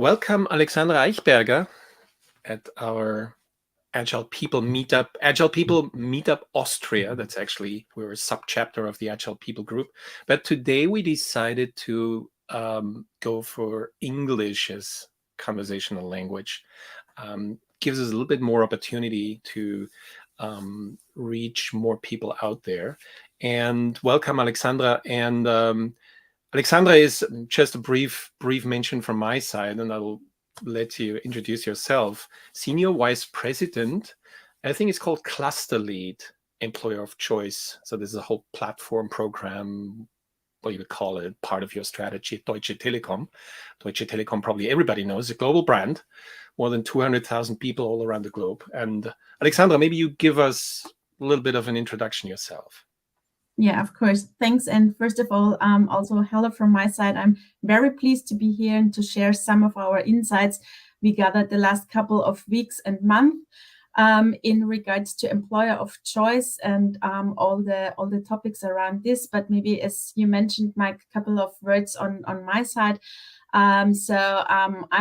Welcome, Alexandra Eichberger, at our Agile People Meetup, Agile People Meetup Austria. That's actually, we're a sub-chapter of the Agile People group. But today we decided to go for English as conversational language. Gives us a little bit more opportunity to reach more people out there. And welcome, Alexandra. And Alexandra is just a brief mention from my side, and I'll let you introduce yourself. Senior Vice President, I think it's called Cluster Lead, Employer of Choice. So this is a whole platform program, what you would call it, part of your strategy at Deutsche Telekom. Deutsche Telekom, probably everybody knows, a global brand, more than 200,000 people all around the globe. And Alexandra, maybe you give us a little bit of an introduction yourself. Yeah, of course. Thanks. And first of all, also hello from my side. I'm very pleased to be here and to share some of our insights we gathered the last couple of weeks and months in regards to employer of choice and all the topics around this. But maybe, as you mentioned, Mike, a couple of words on my side. I'm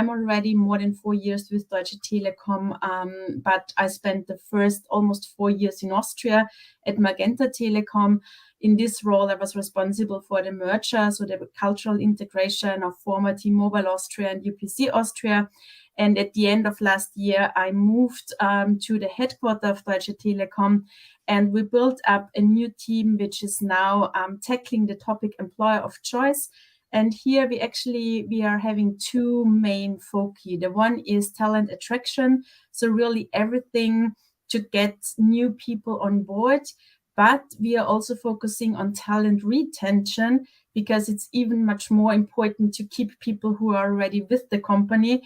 already more than 4 years with Deutsche Telekom, but I spent the first almost 4 years in Austria at Magenta Telekom. In this role, I was responsible for the merger, so the cultural integration of former T-Mobile Austria and UPC Austria. And at the end of last year, I moved to the headquarters of Deutsche Telekom, and we built up a new team, which is now tackling the topic employer of choice. And here we are having two main foci. The one is talent attraction, so really everything to get new people on board. But we are also focusing on talent retention, because it's even much more important to keep people who are already with the company.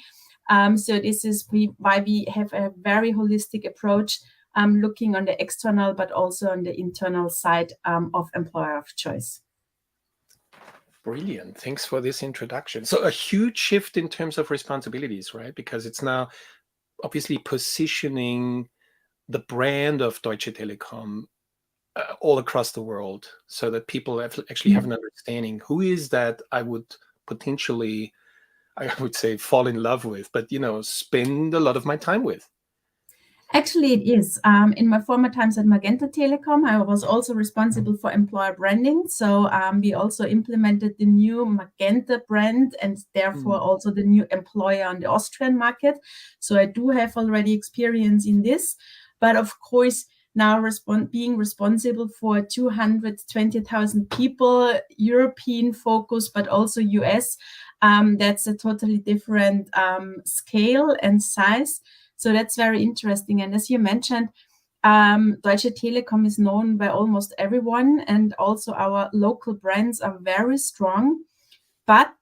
So this is why we have a very holistic approach, looking on the external, but also on the internal side of employer of choice. Brilliant. Thanks for this introduction. So a huge shift in terms of responsibilities, right? Because it's now obviously positioning the brand of Deutsche Telekom all across the world, so that people actually have an understanding who is that I would potentially, I would say, fall in love with, but spend a lot of my time with. Actually, it is. In my former times at Magenta Telekom, I was also responsible for employer branding. So we also implemented the new Magenta brand and therefore also the new employer on the Austrian market. So I do have already experience in this. But of course, now being responsible for 220,000 people, European focus, but also US, that's a totally different scale and size. So that's very interesting. And as you mentioned, Deutsche Telekom is known by almost everyone, and also our local brands are very strong. But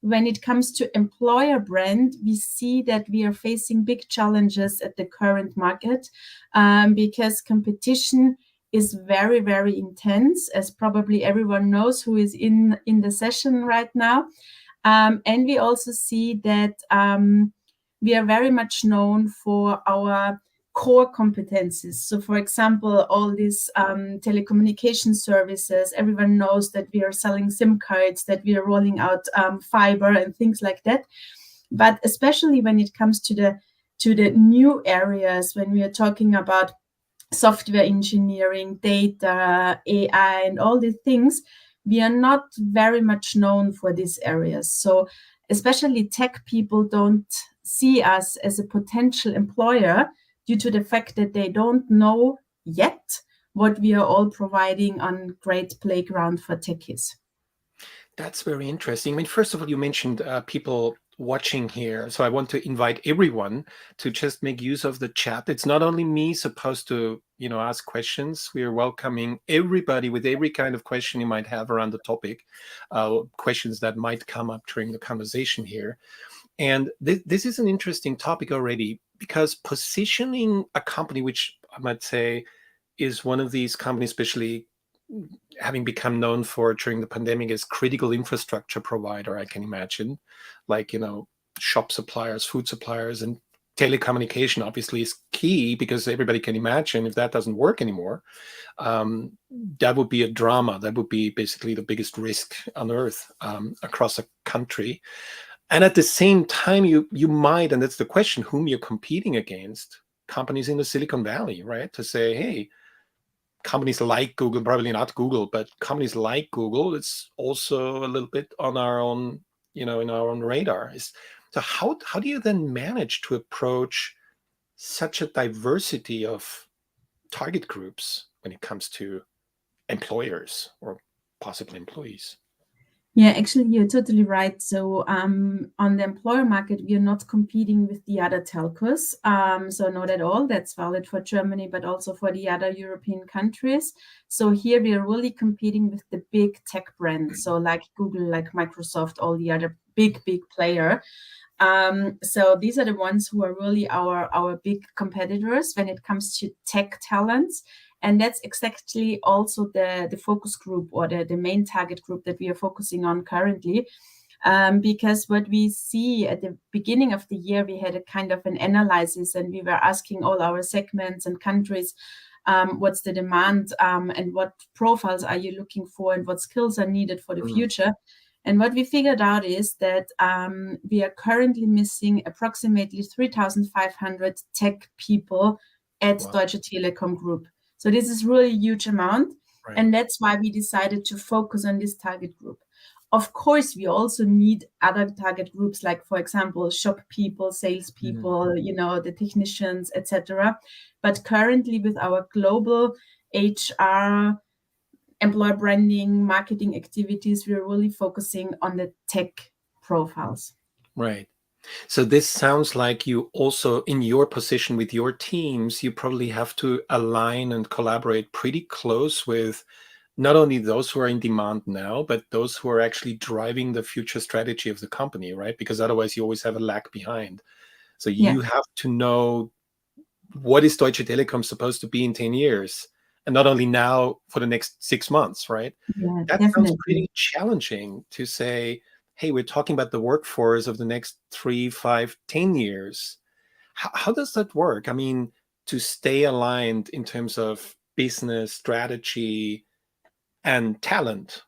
when it comes to employer brand, we see that we are facing big challenges at the current market, because competition is very, very intense, as probably everyone knows who is in the session right now. And we also see that we are very much known for our core competencies. So, for example, all these telecommunication services, everyone knows that we are selling SIM cards, that we are rolling out fiber and things like that. But especially when it comes to the new areas, when we are talking about software engineering, data, AI, and all these things, we are not very much known for these areas. So especially tech people don't see us as a potential employer due to the fact that they don't know yet what we are all providing on great playground for techies. That's very interesting. I mean, first of all, you mentioned people watching here. So I want to invite everyone to just make use of the chat. It's not only me supposed to, ask questions. We are welcoming everybody with every kind of question you might have around the topic, questions that might come up during the conversation here. And this is an interesting topic already, because positioning a company, which I might say is one of these companies, especially having become known for during the pandemic as critical infrastructure provider, I can imagine, like, shop suppliers, food suppliers, and telecommunication obviously is key, because everybody can imagine if that doesn't work anymore, that would be a drama. That would be basically the biggest risk on earth across a country. And at the same time, you might, and that's the question, whom you're competing against, companies in the Silicon Valley, right? To say, hey, companies like Google, probably not Google, but companies like Google, it's also a little bit on our own, in our own radar. So how do you then manage to approach such a diversity of target groups when it comes to employers or possibly employees? Yeah, actually, you're totally right. So on the employer market, we are not competing with the other telcos. So not at all. That's valid for Germany, but also for the other European countries. So here we are really competing with the big tech brands. So like Google, like Microsoft, all the other big player. So these are the ones who are really our big competitors when it comes to tech talents. And that's exactly also the focus group or the main target group that we are focusing on currently. Because what we see at the beginning of the year, we had a kind of an analysis and we were asking all our segments and countries, what's the demand and what profiles are you looking for and what skills are needed for the future. And what we figured out is that we are currently missing approximately 3,500 tech people at Wow. Deutsche Telekom Group. So this is really a huge amount. Right. And that's why we decided to focus on this target group. Of course, we also need other target groups, like, for example, shop people, sales people, the technicians, etc. But currently with our global HR, employer branding, marketing activities, we're really focusing on the tech profiles. Right. So this sounds like you also, in your position with your teams, you probably have to align and collaborate pretty close with not only those who are in demand now, but those who are actually driving the future strategy of the company, right? Because otherwise you always have a lag behind. So you have to know what is Deutsche Telekom supposed to be in 10 years, and not only now for the next 6 months, right? Yeah, That sounds definitely. pretty challenging to say, hey, we're talking about the workforce of the next 3, 5, 10 years. How does that work? I mean, to stay aligned in terms of business strategy and talent.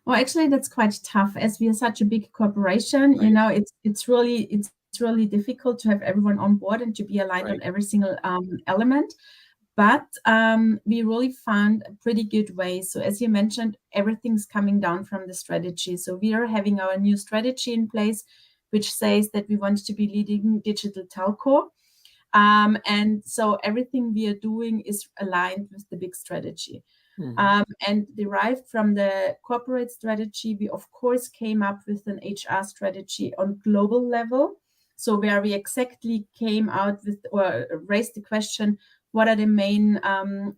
Well, actually, that's quite tough as we are such a big corporation. Right. It's really difficult to have everyone on board and to be aligned on Right. every single element. But we really found a pretty good way. So as you mentioned, everything's coming down from the strategy. So we are having our new strategy in place, which says that we want to be leading digital telco. And so everything we are doing is aligned with the big strategy. And derived from the corporate strategy, we of course came up with an HR strategy on global level. So where we exactly came out with or raised the question, what are the main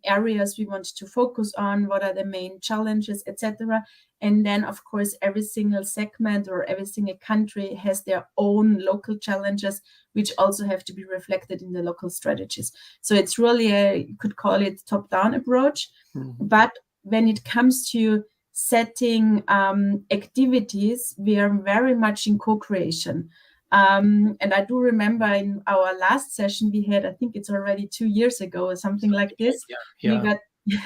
areas we want to focus on, what are the main challenges, etc. And then, of course, every single segment or every single country has their own local challenges, which also have to be reflected in the local strategies. So it's really you could call it top-down approach. But when it comes to setting activities, we are very much in co-creation. And I do remember in our last session we had, I think it's already 2 years ago or something like this, Yeah.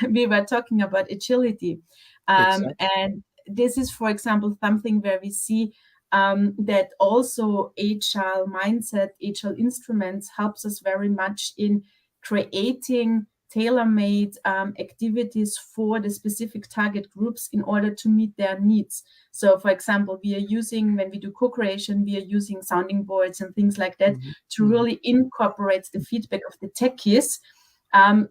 we were talking about agility. Exactly. And this is, for example, something where we see that also agile mindset, agile instruments helps us very much in creating tailor-made activities for the specific target groups in order to meet their needs. So, for example, we are using, when we do co-creation, we are using sounding boards and things like that to really incorporate the feedback of the techies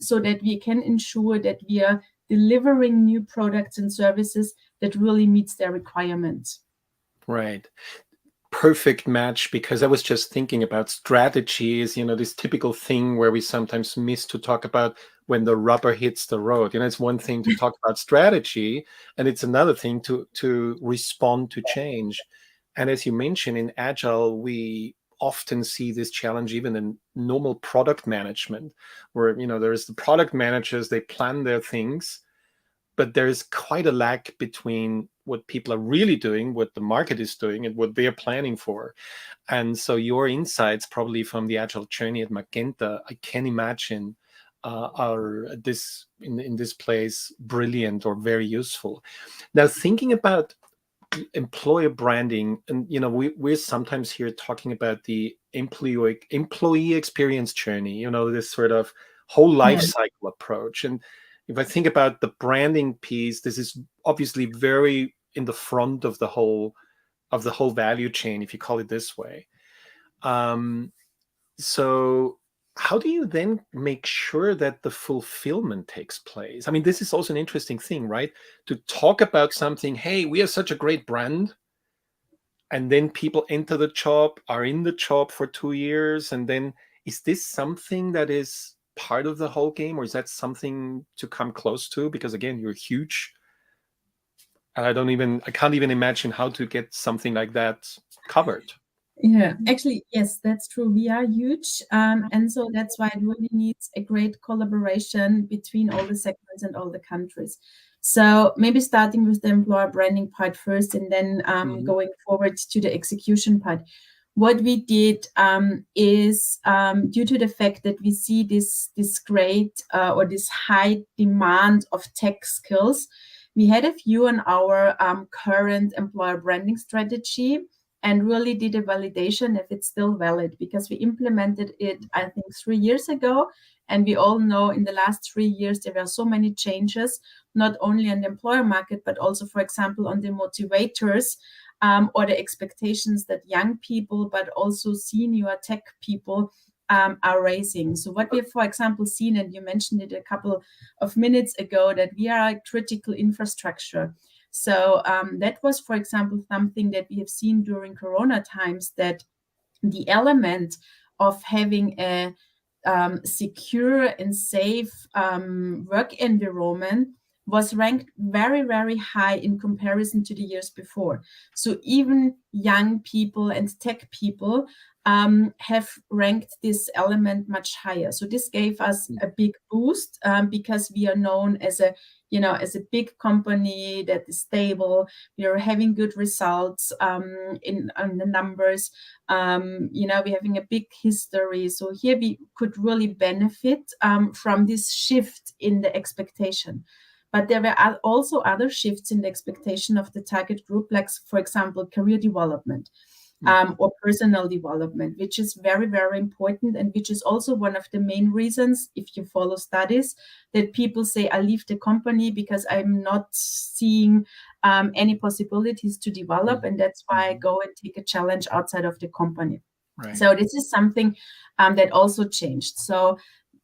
so that we can ensure that we are delivering new products and services that really meets their requirements. Right. Perfect match, because I was just thinking about strategies, this typical thing where we sometimes miss to talk about when the rubber hits the road. It's one thing to talk about strategy, and it's another thing to respond to change. And as you mentioned, in Agile, we often see this challenge even in normal product management, where there's the product managers, they plan their things, but there's quite a lag between what people are really doing, what the market is doing, and what they're planning for. And so your insights, probably from the Agile journey at Magenta, I can imagine are in this place brilliant or very useful. Now, thinking about employer branding, and we're sometimes here talking about the employee experience journey, this sort of whole life cycle approach. And if I think about the branding piece, this is obviously very in the front of the whole value chain, if you call it this way. So how do you then make sure that the fulfillment takes place? I mean, this is also an interesting thing, right? To talk about something, hey, we are such a great brand, and then people enter the job, are in the job for 2 years, and then is this something that is part of the whole game, or is that something to come close to? Because again, you're huge, and I can't even imagine how to get something like that covered. Yeah, actually, yes, that's true. We are huge. And so that's why it really needs a great collaboration between all the segments and all the countries. So maybe starting with the employer branding part first, and then going forward to the execution part. What we did is due to the fact that we see this great or this high demand of tech skills, we had a view on our current employer branding strategy and really did a validation if it's still valid, because we implemented it, I think, 3 years ago. And we all know in the last 3 years, there were so many changes, not only on the employer market, but also, for example, on the motivators or the expectations that young people, but also senior tech people are raising. So what we have, for example, seen, and you mentioned it a couple of minutes ago, that we are a critical infrastructure. So that was, for example, something that we have seen during Corona times, that the element of having a secure and safe work environment was ranked very, very high in comparison to the years before. So even young people and tech people have ranked this element much higher. So this gave us a big boost because we are known as a big company that is stable. We are having good results on the numbers. We're having a big history. So here we could really benefit from this shift in the expectation. But there were also other shifts in the expectation of the target group, like, for example, career development. Or personal development, which is very, very important, and which is also one of the main reasons, if you follow studies, that people say, I leave the company because I'm not seeing any possibilities to develop, and that's why I go and take a challenge outside of the company. Right. So this is something that also changed. So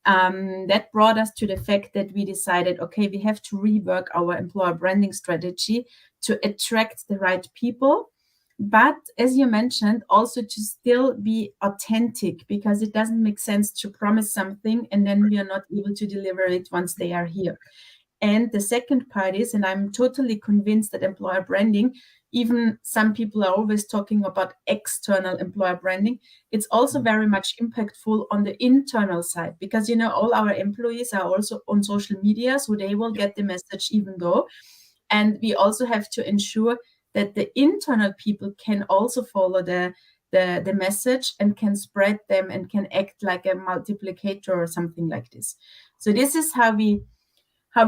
that brought us to the fact that we decided, okay, we have to rework our employer branding strategy to attract the right people. But as you mentioned, also to still be authentic, because it doesn't make sense to promise something and then we are not able to deliver it once they are here. And the second part is, and I'm totally convinced that employer branding, even some people are always talking about external employer branding, it's also very much impactful on the internal side, because, all our employees are also on social media, so they will get the message even though. And we also have to ensure that the internal people can also follow the message and can spread them and can act like a multiplicator or something like this. So this is how we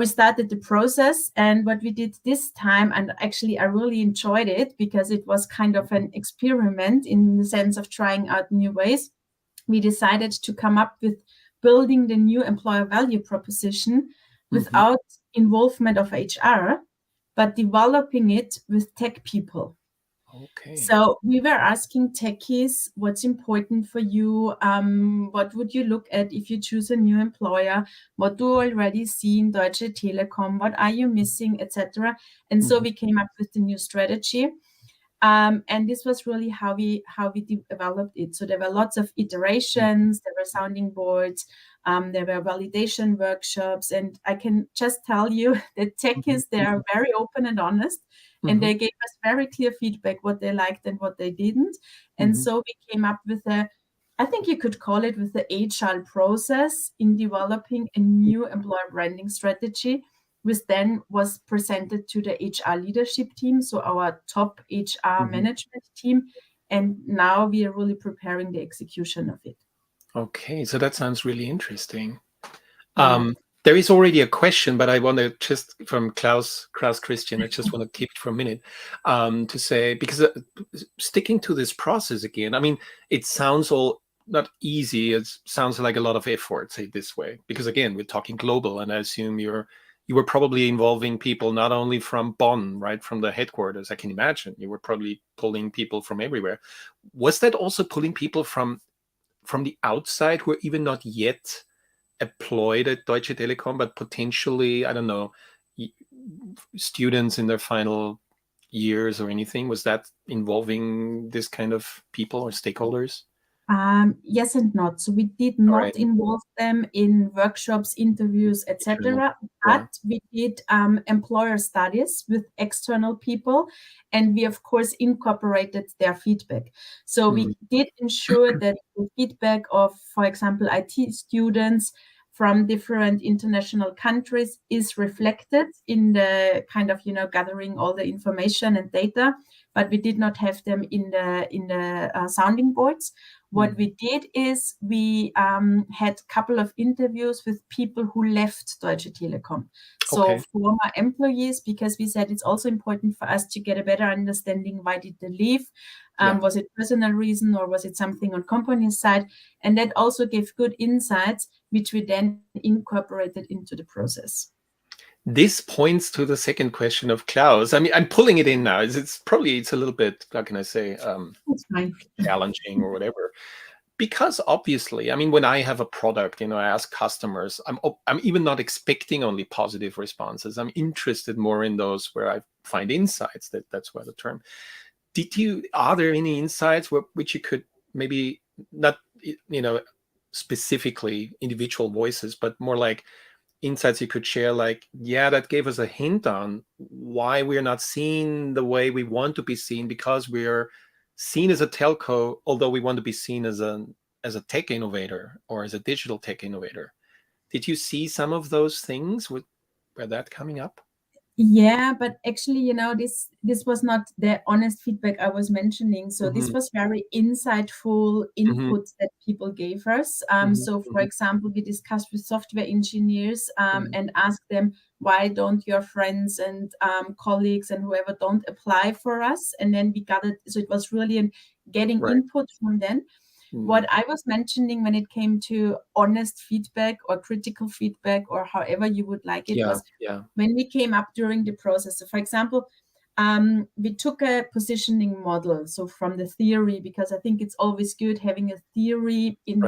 started the process. And what we did this time, and actually I really enjoyed it because it was kind of an experiment in the sense of trying out new ways. We decided to come up with building the new employer value proposition without involvement of HR, but developing it with tech people. Okay. So we were asking techies, what's important for you? What would you look at if you choose a new employer? What do you already see in Deutsche Telekom? What are you missing, etc.? And so we came up with the new strategy. And this was really how we developed it. So there were lots of iterations, there were sounding boards, there were validation workshops, and I can just tell you that techies, they are very open and honest, and they gave us very clear feedback what they liked and what they didn't. And so we came up with I think you could call it with the agile process in developing a new employer branding strategy, which then was presented to the HR leadership team, so our top HR management team. And now we are really preparing the execution of it. Okay, so that sounds really interesting. There is already a question, but I want to just from Klaus Christian, I just want to keep it for a minute to say, because sticking to this process again, I mean, it sounds all not easy. It sounds like a lot of effort, say it this way, because again, we're talking global, and I assume you were probably involving people not only from Bonn, right, from the headquarters. I can imagine you were probably pulling people from everywhere. Was that also pulling people from the outside who are even not yet employed at Deutsche Telekom, but potentially, I don't know, students in their final years or anything? Was that involving this kind of people or stakeholders? Yes and not. So we did All not right. involve them in workshops, interviews, etc. Yeah. But we did employer studies with external people, and we of course incorporated their feedback. So we did ensure that the feedback of, for example, IT students from different international countries is reflected in the kind of, gathering all the information and data, but we did not have them in the sounding boards. What we did is we had a couple of interviews with people who left Deutsche Telekom. So former employees, because we said it's also important for us to get a better understanding, why did they leave? Was it personal reason or was it something on company side? And that also gave good insights, which we then incorporated into the process. This points to the second question of Klaus. I mean, I'm pulling it in now. It's a little bit, how can I say, challenging or whatever. Because obviously, I mean, when I have a product, I ask customers, I'm even not expecting only positive responses. I'm interested more in those where I find insights. That's why the term. Are there any insights which you could maybe not, specifically individual voices, but more like insights you could share, like, that gave us a hint on why we're not seen the way we want to be seen, because we're seen as a telco, although we want to be seen as a tech innovator or as a digital tech innovator. Did you see some of those things were that coming up? Yeah, but actually, this was not the honest feedback I was mentioning. So this was very insightful input that people gave us. So for example, we discussed with software engineers and asked them, why don't your friends and colleagues and whoever don't apply for us? And then we got it. So it was really getting input from them. What I was mentioning when it came to honest feedback or critical feedback or however you would like it was when we came up during the process. So for example, we took a positioning model, so from the theory, because I think it's always good having a theory in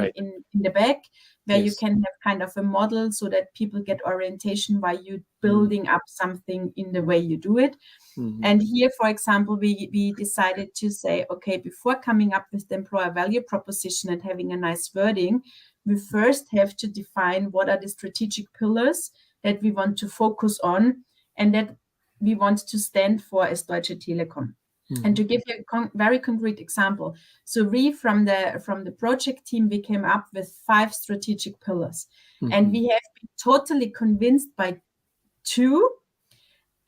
the back where you can have kind of a model so that people get orientation while you're building up something in the way you do it. And here, for example, we decided to say, okay, before coming up with the employer value proposition and having a nice wording, we first have to define what are the strategic pillars that we want to focus on and that we want to stand for as Deutsche Telekom. And to give you a very concrete example, so we from the project team, we came up with 5 strategic pillars, and we have been totally convinced by 2.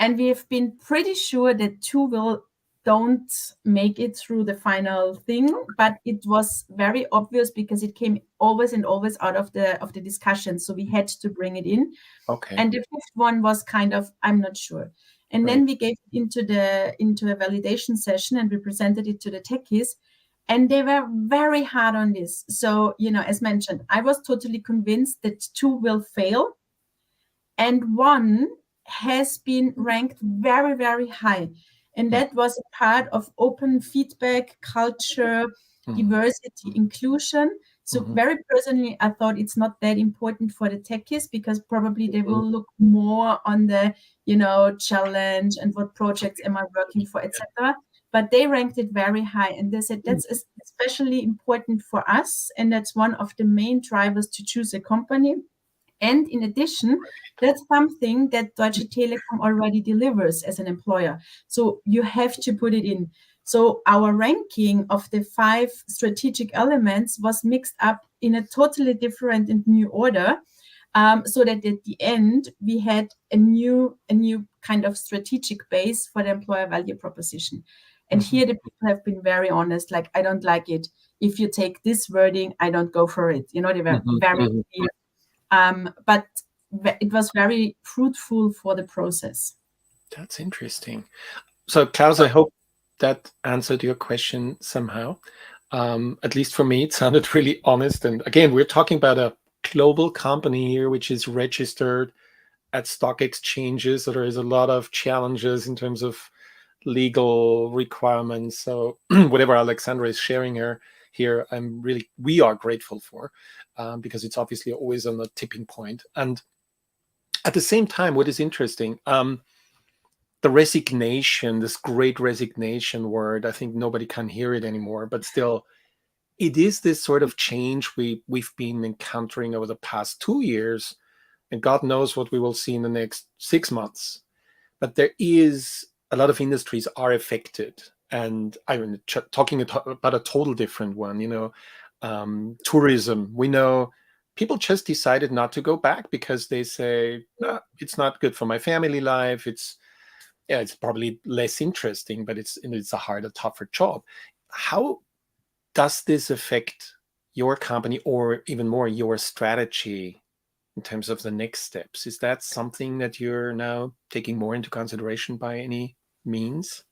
And we have been pretty sure that 2 don't make it through the final thing, but it was very obvious because it came always and always out of the discussion. So we had to bring it in. And the 5th one was kind of, I'm not sure. And then we gave it into a validation session and we presented it to the techies. And they were very hard on this. So, as mentioned, I was totally convinced that 2 will fail. And 1 has been ranked very, very high. And that was a part of open feedback, culture, diversity, inclusion. So very personally, I thought it's not that important for the techies because probably they will look more on the, challenge and what projects am I working for, etc. But they ranked it very high. And they said that's especially important for us. And that's one of the main drivers to choose a company. And in addition, that's something that Deutsche Telekom already delivers as an employer. So you have to put it in. So our ranking of the 5 strategic elements was mixed up in a totally different and new order, so that at the end we had a new kind of strategic base for the employer value proposition. And here the people have been very honest, like, I don't like it. If you take this wording, I don't go for it. They were very clear. But it was very fruitful for the process. That's interesting. So, Klaus, I hope that answered your question somehow. At least for me, it sounded really honest. And again, we're talking about a global company here, which is registered at stock exchanges. So there is a lot of challenges in terms of legal requirements. So whatever Alexandra is sharing here, we are grateful for, because it's obviously always on a tipping point. And at the same time, what is interesting, the resignation, this great resignation word, I think nobody can hear it anymore, but still, it is this sort of change we've been encountering over the past 2 years, and God knows what we will see in the next 6 months. But there is a lot of industries are affected, and I'm talking about a total different one. Tourism. We know people just decided not to go back because they say, no, it's not good for my family life. It's probably less interesting, but it's a harder, tougher job. How does this affect your company, or even more your strategy in terms of the next steps? Is that something that you're now taking more into consideration by any means?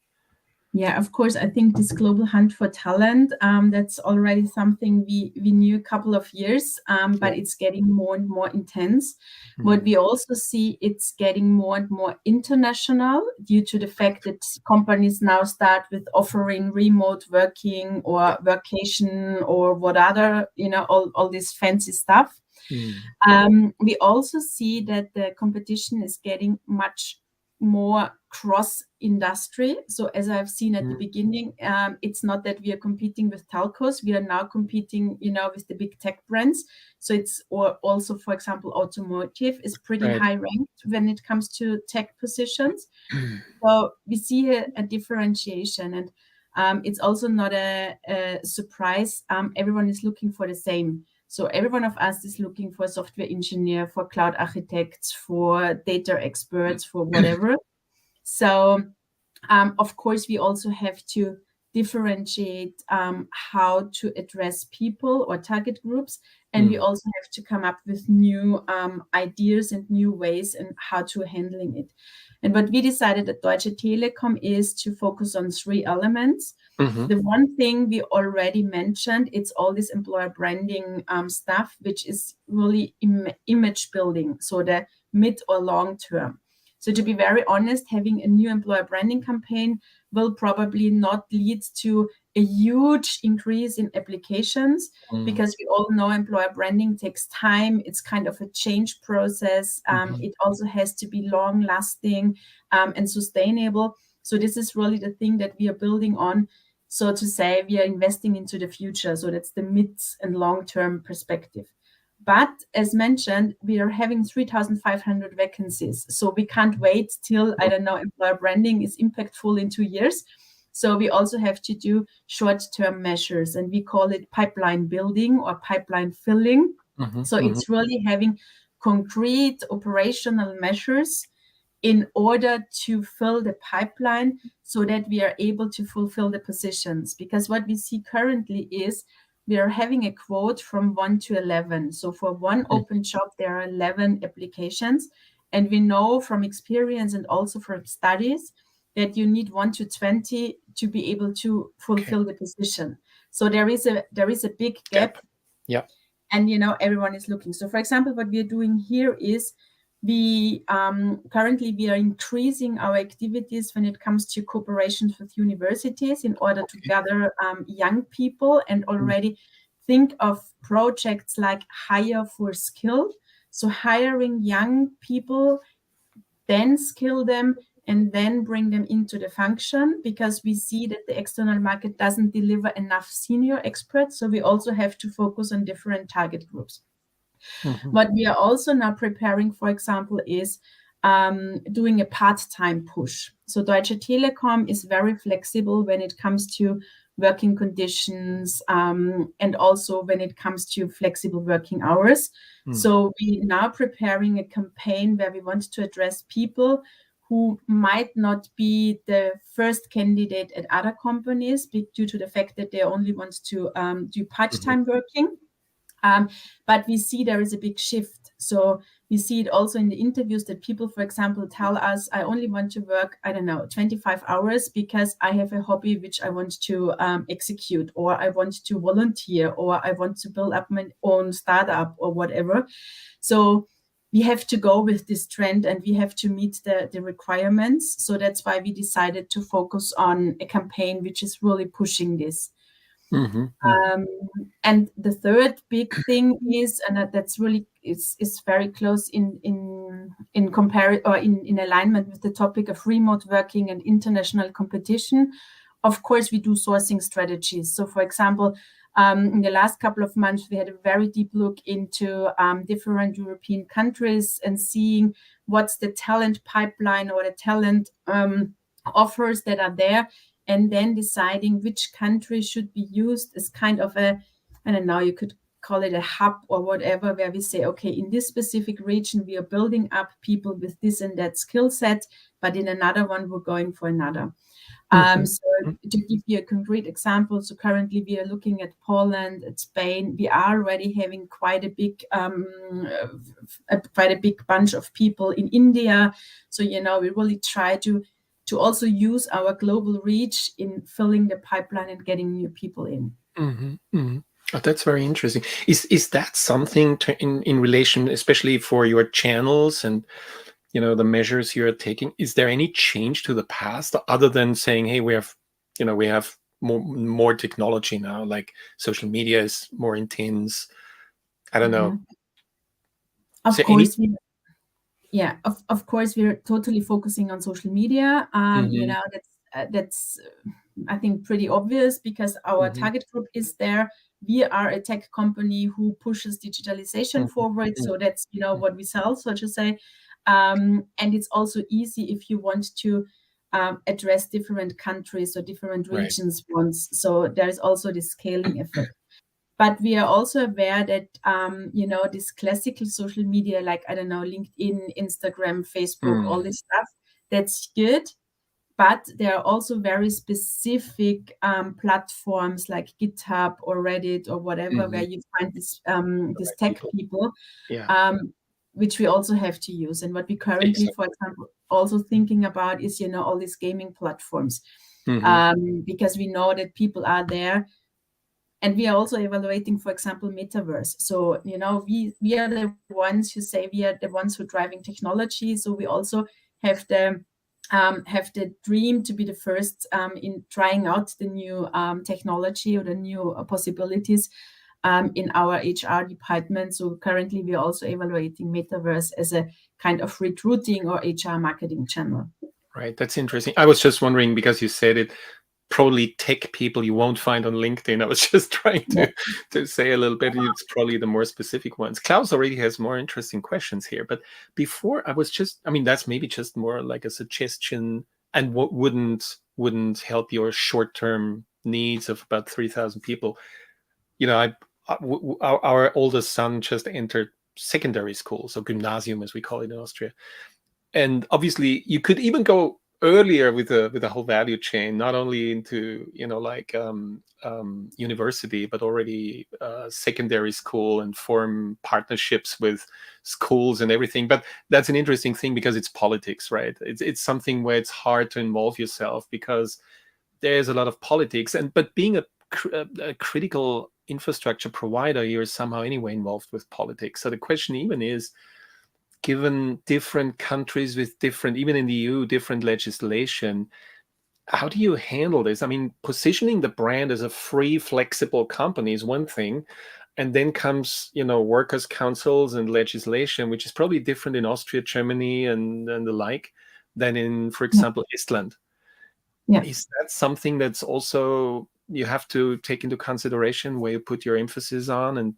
Yeah, of course. I think this global hunt for talent, that's already something we knew a couple of years, but it's getting more and more intense. What we also see, it's getting more and more international due to the fact that companies now start with offering remote working or vacation or what other, all this fancy stuff. We also see that the competition is getting much more cross-industry. So as I've seen at the beginning, it's not that we are competing with telcos. We are now competing, with the big tech brands. So or also, for example, automotive is pretty high ranked when it comes to tech positions. So we see a differentiation, and it's also not a surprise. Everyone is looking for the same. So every one of us is looking for a software engineer, for cloud architects, for data experts, for whatever. So, of course, we also have to differentiate how to address people or target groups. And we also have to come up with new ideas and new ways and how to handling it. And what we decided at Deutsche Telekom is to focus on 3 elements. The one thing we already mentioned, it's all this employer branding stuff, which is really image building, so the mid or long term. So to be very honest, having a new employer branding campaign will probably not lead to a huge increase in applications, because we all know employer branding takes time. It's kind of a change process. It also has to be long lasting and sustainable. So this is really the thing that we are building on. So to say, we are investing into the future. So that's the mid and long-term perspective. But as mentioned, we are having 3,500 vacancies. So we can't wait till, employer branding is impactful in 2 years. So we also have to do short-term measures, and we call it pipeline building or pipeline filling. So it's really having concrete operational measures in order to fill the pipeline so that we are able to fulfill the positions. Because what we see currently is we are having a quote from 1 to 11. So for one open job, there are 11 applications. And we know from experience and also from studies that you need 1 to 20 to be able to fulfill the position. So there is a big gap. Yeah. And, everyone is looking. So for example, what we are doing here is we currently are increasing our activities when it comes to cooperations with universities in order to gather young people and already think of projects like hire for skill. So hiring young people, then skill them, and then bring them into the function, because we see that the external market doesn't deliver enough senior experts. So we also have to focus on different target groups. What we are also now preparing, for example, is doing a part-time push. So Deutsche Telekom is very flexible when it comes to working conditions and also when it comes to flexible working hours. So we're now preparing a campaign where we want to address people who might not be the first candidate at other companies due to the fact that they only want to do part-time working. But we see there is a big shift. So we see it also in the interviews that people, for example, tell us, I only want to work, 25 hours because I have a hobby which I want to execute, or I want to volunteer, or I want to build up my own startup or whatever. So we have to go with this trend and we have to meet the requirements. So that's why we decided to focus on a campaign which is really pushing this. And the third big thing is, and that's really is very close in alignment with the topic of remote working and international competition. Of course, we do sourcing strategies. So, for example, in the last couple of months, we had a very deep look into different European countries and seeing what's the talent pipeline or the talent offers that are there, and then deciding which country should be used as kind of a, I don't know, you could call it a hub or whatever, where we say, okay, in this specific region, we are building up people with this and that skill set, but in another one, we're going for another. So to give you a concrete example, so currently we are looking at Poland, at Spain. We are already having quite a big bunch of people in India. So, we really try to also use our global reach in filling the pipeline and getting new people in. Oh, that's very interesting. Is that something in relation, especially for your channels and the measures you're taking? Is there any change to the past other than saying, hey, we have more technology now, like social media is more intense? I don't know. Of course, of course, we're totally focusing on social media. That's I think pretty obvious because our target group is there. We are a tech company who pushes digitalization forward. So that's, what we sell, so to say. And it's also easy if you want to address different countries or different regions once. So there's also this scaling effect. But we are also aware that, this classical social media, like, I don't know, LinkedIn, Instagram, Facebook, all this stuff, that's good. But there are also very specific platforms like GitHub or Reddit or whatever, where you find these tech people, which we also have to use. And what we currently, for example, also thinking about is, all these gaming platforms, because we know that people are there. And we are also evaluating, for example, metaverse. So, we are the ones who say we are the ones who are driving technology. So we also have the dream to be the first in trying out the new technology or the new possibilities in our HR department. So currently we are also evaluating metaverse as a kind of recruiting or HR marketing channel. Right, that's interesting. I was just wondering, because you said it, probably tech people you won't find on LinkedIn. I was just trying to say a little bit. It's probably the more specific ones. Klaus already has more interesting questions here. But before, I was just, that's maybe just more like a suggestion, and what wouldn't help your short-term needs of about 3,000 people. Our oldest son just entered secondary school, so gymnasium as we call it in Austria. And obviously you could even go earlier with the whole value chain, not only into university, but already secondary school, and form partnerships with schools and everything. But that's an interesting thing because it's politics, right? It's something where it's hard to involve yourself because there's a lot of politics. But being a critical infrastructure provider, you're somehow anyway involved with politics. So the question even is, given different countries with different, even in the EU, different legislation, how do you handle this? Positioning the brand as a free, flexible company is one thing, and then comes, workers' councils and legislation, which is probably different in Austria, Germany, and the like, than in, for example, Iceland. Is that something that's also you have to take into consideration where you put your emphasis on and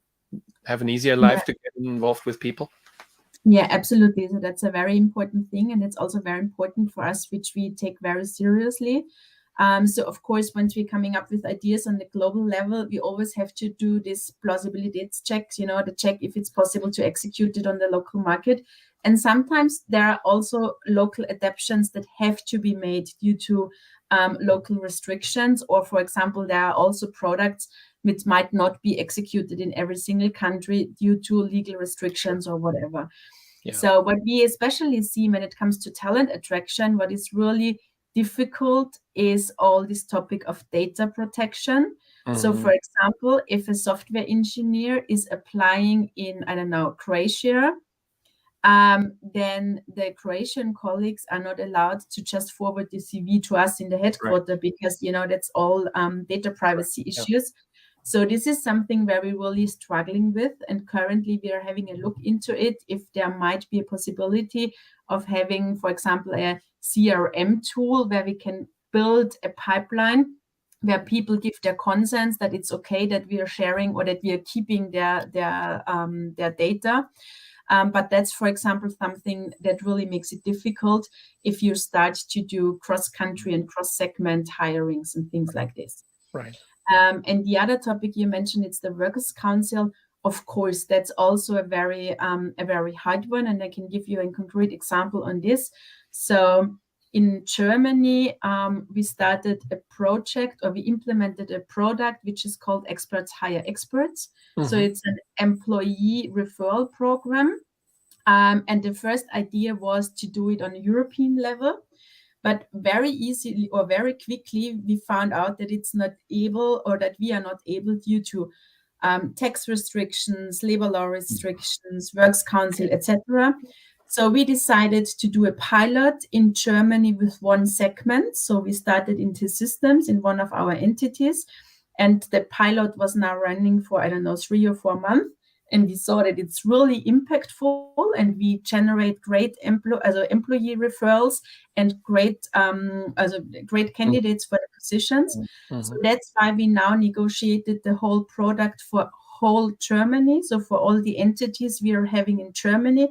have an easier life to get involved with people? Yeah, absolutely. So that's a very important thing. And it's also very important for us, which we take very seriously. So, of course, once we're coming up with ideas on the global level, we always have to do this plausibility checks, to check if it's possible to execute it on the local market. And sometimes there are also local adaptations that have to be made due to local restrictions. Or, for example, there are also products which might not be executed in every single country due to legal restrictions or whatever. Yeah. So what we especially see when it comes to talent attraction, what is really difficult is all this topic of data protection. So for example, if a software engineer is applying in, I don't know, Croatia, then the Croatian colleagues are not allowed to just forward the CV to us in the headquarters, because, you know, that's all data privacy issues. So this is something where we're really struggling with, and currently we are having a look into it, if there might be a possibility of having, for example, a CRM tool where we can build a pipeline where people give their consents that it's okay that we are sharing or that we are keeping their data. But that's, for example, something that really makes it difficult if you start to do cross-country and cross-segment hirings and things like this. Right. And the other topic you mentioned, it's the Workers' Council. Of course, that's also a very hard one, and I can give you a concrete example on this. So in Germany, we started a project, or we implemented a product which is called Experts Hire Experts. So it's an employee referral program. And the first idea was to do it on a European level. But very easily or very quickly, we found out that it's not able, or that we are not able, due to tax restrictions, labor law restrictions, Works Council, etc. So we decided to do a pilot in Germany with one segment. So we started into systems in one of our entities, and the pilot was now running for, I don't know, 3 or 4 months. And we saw that it's really impactful, and we generate great employee referrals and great candidates for the positions. So that's why we now negotiated the whole product for whole Germany. So for all the entities we are having in Germany,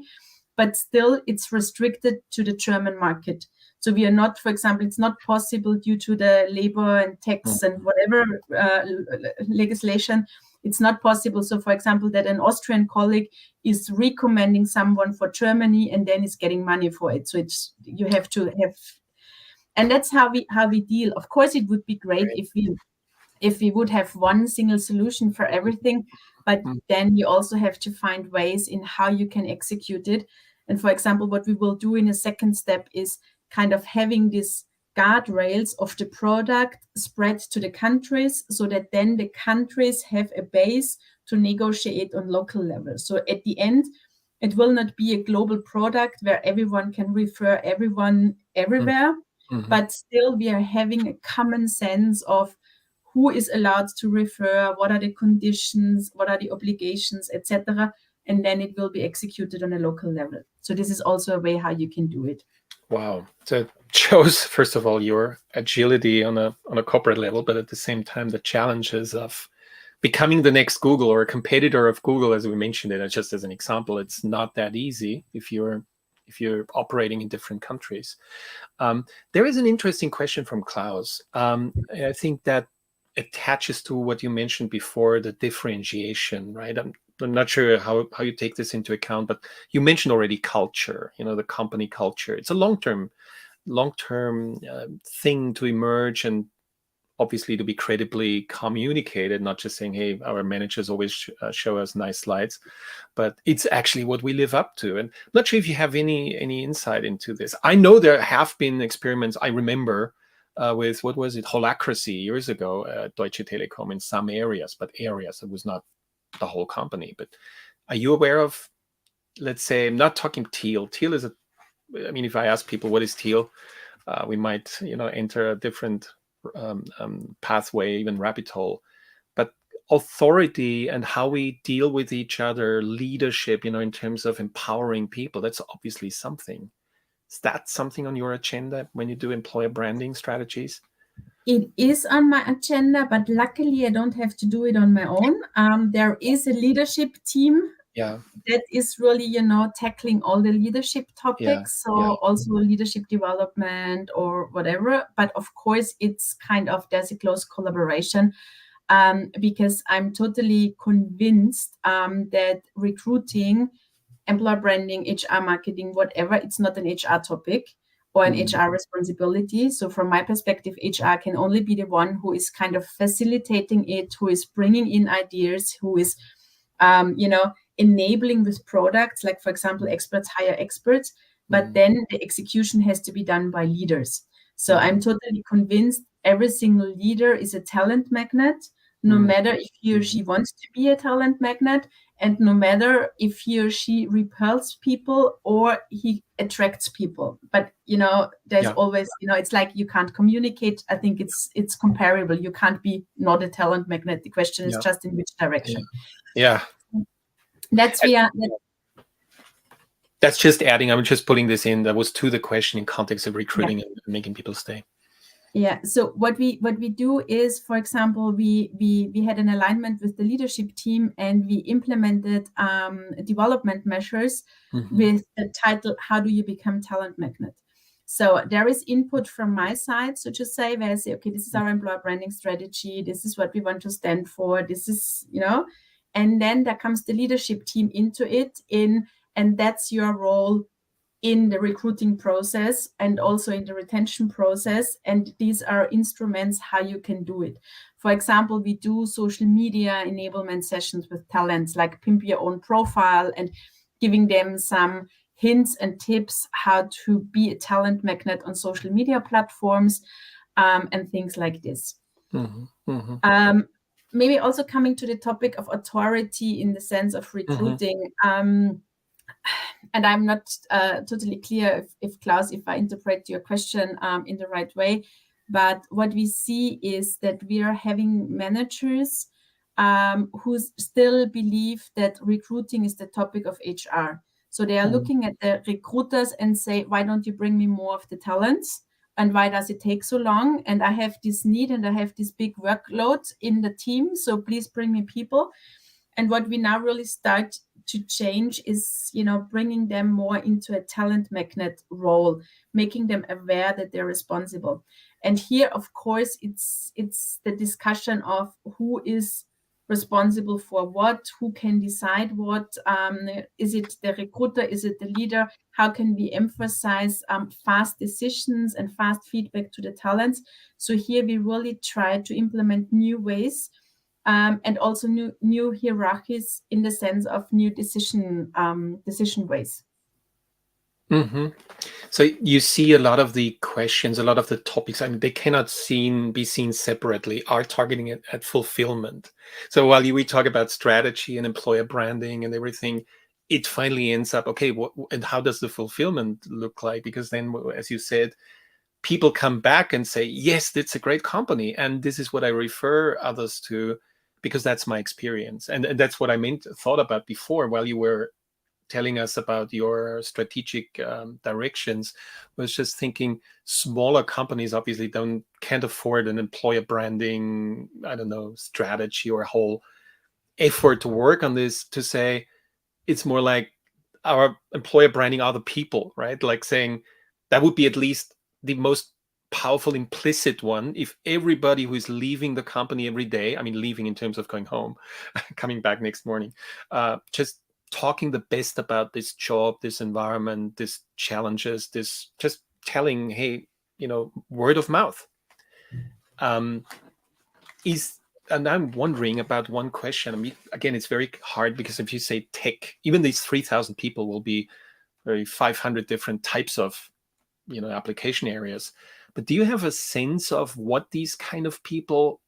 but still it's restricted to the German market. So we are not, for example, it's not possible due to the labor and tax and whatever legislation. It's not possible. So, for example, that an Austrian colleague is recommending someone for Germany and then is getting money for it. So it's, you have to have, and that's how we deal. Of course, it would be great if we would have one single solution for everything, but then you also have to find ways in how you can execute it. And for example, what we will do in a second step is kind of having this guardrails of the product spread to the countries, so that then the countries have a base to negotiate on local level. So at the end, it will not be a global product where everyone can refer everyone everywhere, but still we are having a common sense of who is allowed to refer, what are the conditions, what are the obligations, etc. And then it will be executed on a local level. So this is also a way how you can do it. Wow. So it shows, first of all, your agility on a corporate level, but at the same time, the challenges of becoming the next Google or a competitor of Google, as we mentioned it, just as an example. It's not that easy if you're operating in different countries. There is an interesting question from Klaus. I think that attaches to what you mentioned before, the differentiation, right? I'm not sure how you take this into account, but you mentioned already culture, the company culture. It's a long-term thing to emerge, and obviously to be credibly communicated, not just saying, hey, our managers always show us nice slides, but it's actually what we live up to. And I'm not sure if you have any insight into this. I know there have been experiments, I remember, with, what was it, holacracy years ago at Deutsche Telekom in some areas, it was not the whole company. But are you aware of, let's say, I'm not talking teal. Teal is if I ask people what is teal, we might, enter a different pathway, even rabbit hole. But authority and how we deal with each other, leadership, in terms of empowering people, that's obviously something. Is that something on your agenda when you do employer branding strategies? It is on my agenda, but luckily I don't have to do it on my own. There is a leadership team that is really, tackling all the leadership topics. Also leadership development or whatever. But of course, it's kind of, there's a close collaboration, because I'm totally convinced that recruiting, employer branding, HR marketing, whatever, it's not an HR topic. or an HR responsibility. So from my perspective, HR can only be the one who is kind of facilitating it, who is bringing in ideas, who is, enabling with products, like, for example, experts hire experts, but then the execution has to be done by leaders. So I'm totally convinced every single leader is a talent magnet, no matter if he or she wants to be a talent magnet, and no matter if he or she repels people or he attracts people. But, there's always, it's like you can't communicate. I think it's comparable. You can't be not a talent magnet. The question is just in which direction. Yeah. That's just adding, I'm just putting this in. That was to the question in context of recruiting and making people stay. Yeah. So what we do is, for example, we had an alignment with the leadership team, and we implemented development measures with the title, "How do you become talent magnet?" So there is input from my side, so to say, where I say, okay, this is our employer branding strategy. This is what we want to stand for. This is, and then there comes the leadership team into it and that's your role in the recruiting process and also in the retention process. And these are instruments how you can do it. For example, we do social media enablement sessions with talents, like pimp your own profile and giving them some hints and tips how to be a talent magnet on social media platforms, and things like this. Maybe also coming to the topic of authority in the sense of recruiting. And I'm not totally clear if Klaus, if I interpret your question in the right way, but what we see is that we are having managers who still believe that recruiting is the topic of HR. So they are looking at the recruiters and say, why don't you bring me more of the talents? And why does it take so long? And I have this need and I have this big workload in the team, so please bring me people. And what we now really start to change is, bringing them more into a talent magnet role, making them aware that they're responsible. And here, of course, it's the discussion of who is responsible for what, who can decide what, is it the recruiter, is it the leader? How can we emphasize fast decisions and fast feedback to the talents? So here we really try to implement new ways, and also new hierarchies in the sense of new decision ways. So you see a lot of the questions, a lot of the topics, I mean, they cannot be seen separately, are targeting it at fulfillment. So while we talk about strategy and employer branding and everything, it finally ends up, okay, and how does the fulfillment look like? Because then, as you said, people come back and say, yes, it's a great company, and this is what I refer others to, because that's my experience. And that's what I thought about before while you were telling us about your strategic directions. Was just thinking smaller companies obviously can't afford an employer branding, I don't know, strategy or a whole effort to work on this, to say it's more like our employer branding are the people, right? Like saying that would be at least the most powerful implicit one. If everybody who is leaving the company every day, I mean, leaving in terms of going home, coming back next morning, just talking the best about this job, this environment, this challenges, this just telling, hey, word of mouth. And I'm wondering about one question. I mean, again, it's very hard because if you say tech, even these 3,000 people will be 500 different types of, application areas. But do you have a sense of what these kind of people,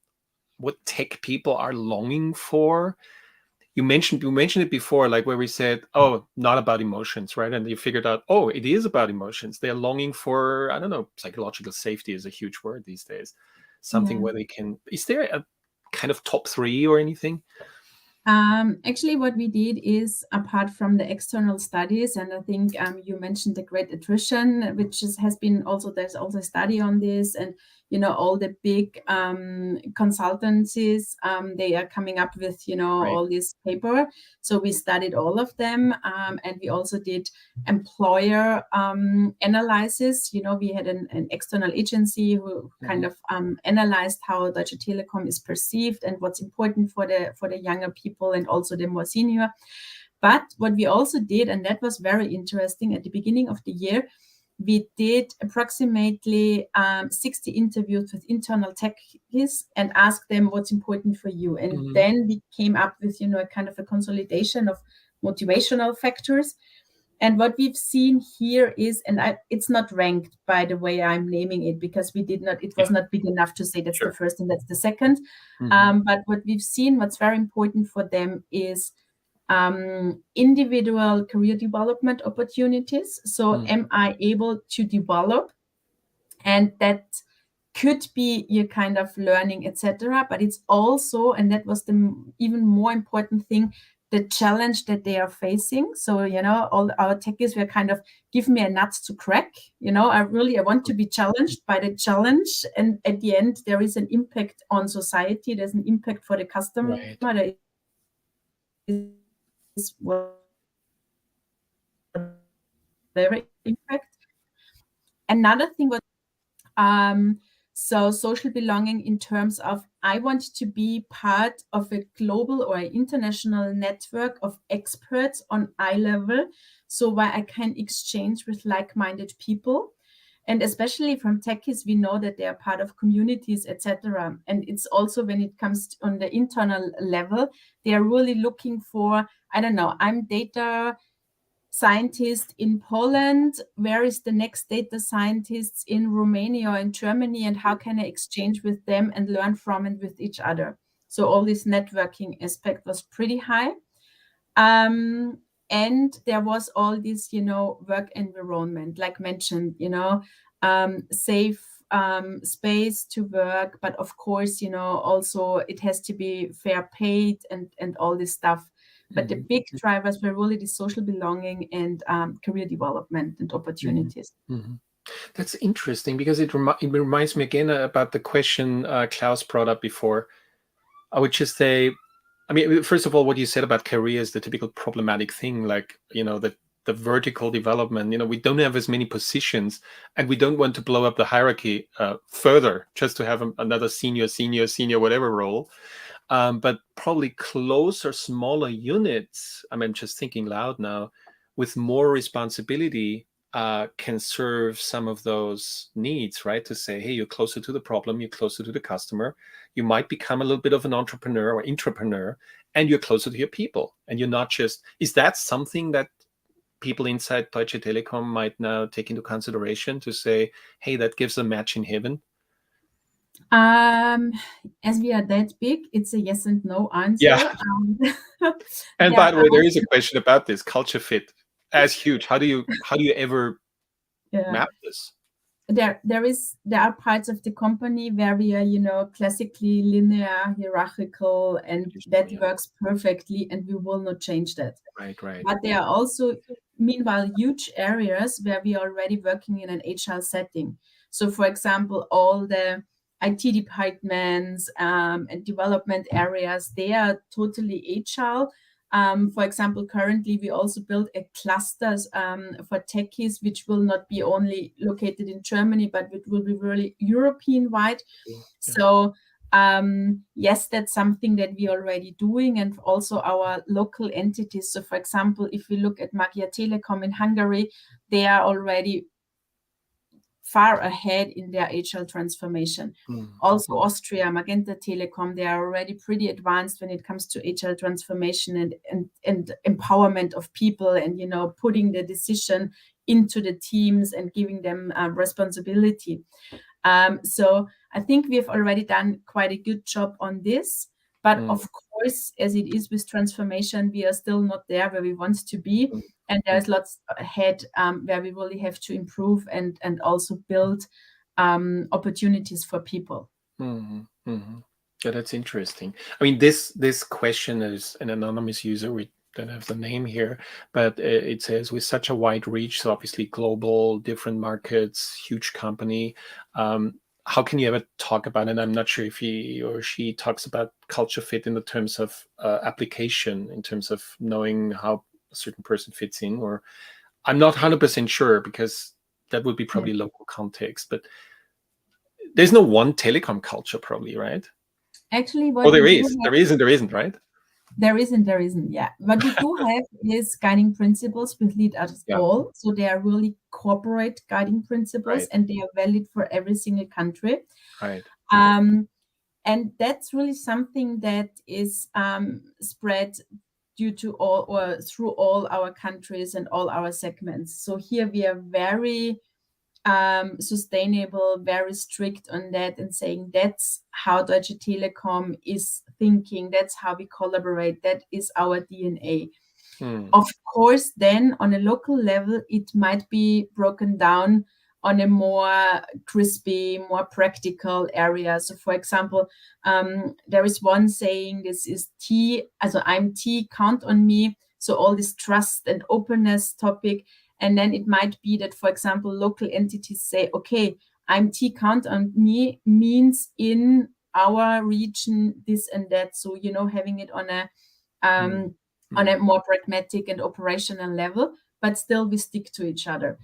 what tech people are longing for? You mentioned it before, like where we said, oh, not about emotions, right? And you figured out, oh, it is about emotions. They're longing for, I don't know, psychological safety is a huge word these days. Something where they can, is there a kind of top 3 or anything? Actually, what we did is, apart from the external studies, and I think you mentioned the great attrition, which has been also, there's also a study on this, and all the big consultancies, they are coming up with right. all this paper. So we studied all of them, and we also did employer analysis. We had an external agency who kind of analyzed how Deutsche Telekom is perceived and what's important for the younger people and also the more senior. But what we also did, and that was very interesting, at the beginning of the year, we did approximately 60 interviews with internal techies and asked them what's important for you. And then we came up with, a kind of a consolidation of motivational factors. And what we've seen here is, and it's not ranked by the way I'm naming it, because it was not big enough to say that's the first and that's the second. But what we've seen, what's very important for them is individual career development opportunities. So am I able to develop? And that could be your kind of learning, etc. But it's also, and that was the even more important thing, the challenge that they are facing. So, all our techies were kind of, give me a nut to crack. I want to be challenged by the challenge. And at the end, there is an impact on society. There's an impact for the customer. Right. There is whatever impact. Another thing was, so social belonging in terms of, I want to be part of a global or international network of experts on eye level, so where I can exchange with like-minded people. And especially from techies, we know that they are part of communities, etc. And it's also, when it comes on the internal level, they are really looking for, I don't know, I'm data scientist in Poland. Where is the next data scientists in Romania or in Germany, and how can I exchange with them and learn from and with each other? So all this networking aspect was pretty high. And there was all this, work environment, like mentioned, safe space to work, but of course, also it has to be fair paid and all this stuff. But the big drivers were really the social belonging and career development and opportunities. That's interesting, because it reminds me again about the question Klaus brought up before. I would just say, first of all, what you said about career is the typical problematic thing, like, the vertical development. We don't have as many positions, and we don't want to blow up the hierarchy further just to have another senior, whatever role. But probably closer, smaller units, I'm just thinking loud now, with more responsibility can serve some of those needs, right? To say, hey, you're closer to the problem, you're closer to the customer, you might become a little bit of an entrepreneur or intrapreneur, and you're closer to your people. And you're not just, is that something that people inside Deutsche Telekom might now take into consideration to say, hey, that gives a match in heaven? As we are that big, it's a yes and no answer. Yeah. And by the way, there is a question about this culture fit as huge. How do you ever map this? There are parts of the company where we are, classically linear, hierarchical, and that works perfectly, and we will not change that. Right. But there are also, meanwhile, huge areas where we are already working in an agile setting. So, for example, all the IT departments and development areas, they are totally agile. For example, currently we also build a clusters for techies, which will not be only located in Germany, but it will be really European-wide. Yeah. So yes, that's something that we're already doing, and also our local entities. So for example, if we look at Magyar Telekom in Hungary, they are already far ahead in their agile transformation. Also Austria, Magenta Telekom, they are already pretty advanced when it comes to agile transformation and empowerment of people, and putting the decision into the teams and giving them responsibility. So I think we've already done quite a good job on this. But of course, as it is with transformation, we are still not there where we want to be. And there's lots ahead where we really have to improve and also build opportunities for people. Yeah, that's interesting. This question is an anonymous user. We don't have the name here, but it says, with such a wide reach, so obviously global, different markets, huge company, how can you ever talk about it? I'm not sure if he or she talks about culture fit in the terms of application, in terms of knowing how a certain person fits in, or I'm not 100% sure, because that would be probably local context. But there's no one telecom culture, probably, right? Actually, there is and there isn't, right? There isn't. Yeah. What we do have is guiding principles which lead us Yeah. all. So they are really corporate guiding principles, Right. and they are valid for every single country. Right. And that's really something that is spread due to all or through all our countries and all our segments. So here we are very sustainable, very strict on that, and saying that's how Deutsche Telekom is thinking, that's how we collaborate, that is our DNA. Of course, then on a local level, it might be broken down on a more crispy, more practical area. So, for example, there is one saying, this is T, also I'm T, count on me. So all this trust and openness topic. And then it might be that, for example, local entities say, okay, I'm T, count on me means in our region, this and that. So, having it on a more pragmatic and operational level, but still we stick to each other.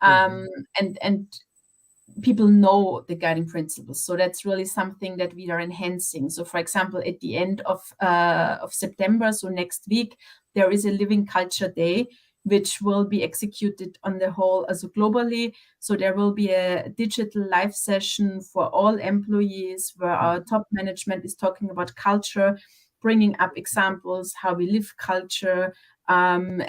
And people know the guiding principles. So that's really something that we are enhancing. So for example, at the end of September, so next week, there is a Living Culture Day, which will be executed on the whole, also globally. So there will be a digital live session for all employees where our top management is talking about culture, bringing up examples, how we live culture, and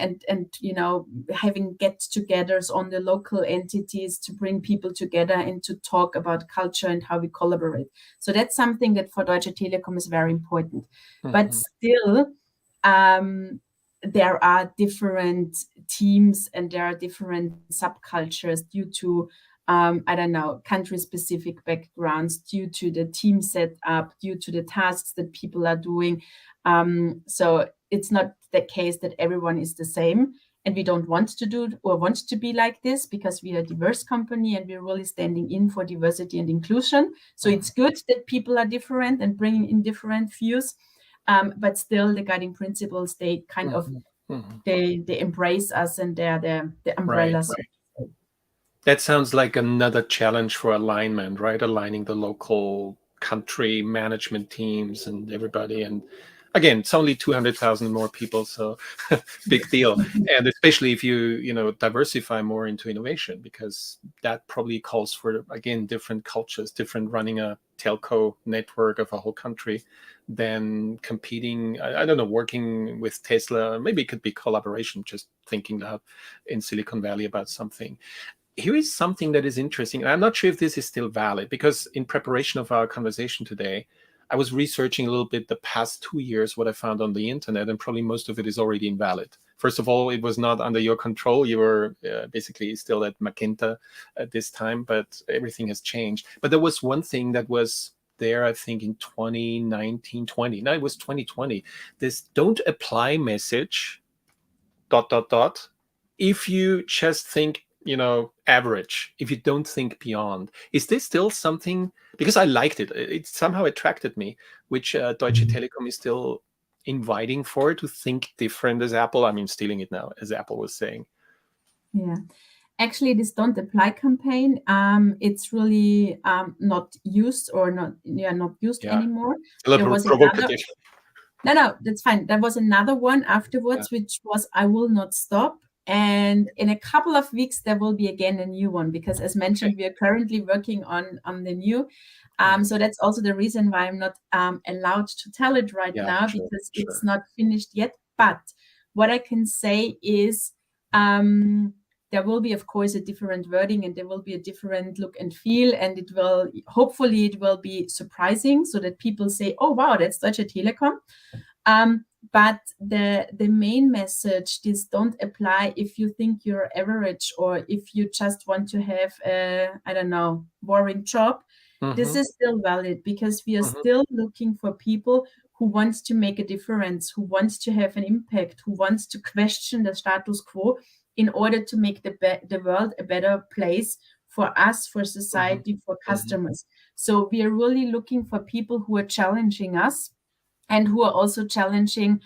having get-togethers on the local entities to bring people together and to talk about culture and how we collaborate. So that's something that for Deutsche Telekom is very important. But still, there are different teams and there are different subcultures due to country-specific backgrounds, due to the team setup, due to the tasks that people are doing. So it's not the case that everyone is the same, and we don't want to do or want to be like this, because we are a diverse company and we're really standing in for diversity and inclusion. So it's good that people are different and bringing in different views, but still the guiding principles, they kind of they embrace us, and they're the umbrellas. Right. That sounds like another challenge for alignment, right? Aligning the local country management teams and everybody. And again, it's only 200,000 more people, so big deal. And especially if you diversify more into innovation, because that probably calls for, again, different cultures, different running a telco network of a whole country than competing, I don't know, working with Tesla. Maybe it could be collaboration, just thinking out in Silicon Valley about something. Here is something that is interesting. And I'm not sure if this is still valid, because in preparation of our conversation today, I was researching a little bit the past 2 years, what I found on the internet, and probably most of it is already invalid. First of all, it was not under your control. You were basically still at Magenta at this time, but everything has changed. But there was one thing that was there, I think, in 2019, 20. No, it was 2020. This don't apply message, ... If you just think, average, if you don't think beyond. Is this still something, because I liked it, it somehow attracted me, which Deutsche Telekom is still inviting for, to think different as Apple? I mean, stealing it now, as Apple was saying. Yeah. Actually, this don't apply campaign, it's really not used or not used anymore. A little provocative. No, that's fine. There was another one afterwards, which was I will not stop. And in a couple of weeks, there will be again a new one, because as mentioned, we are currently working on the new. So that's also the reason why I'm not allowed to tell it right now, because it's not finished yet. But what I can say is there will be, of course, a different wording, and there will be a different look and feel, and hopefully it will be surprising, so that people say, oh, wow, that's Deutsche Telekom. But the main message, this don't apply if you think you're average, or if you just want to have a, boring job. This is still valid, because we are still looking for people who wants to make a difference, who wants to have an impact, who wants to question the status quo in order to make the world a better place for us, for society, for customers. So we are really looking for people who are challenging us, and who are also challenging,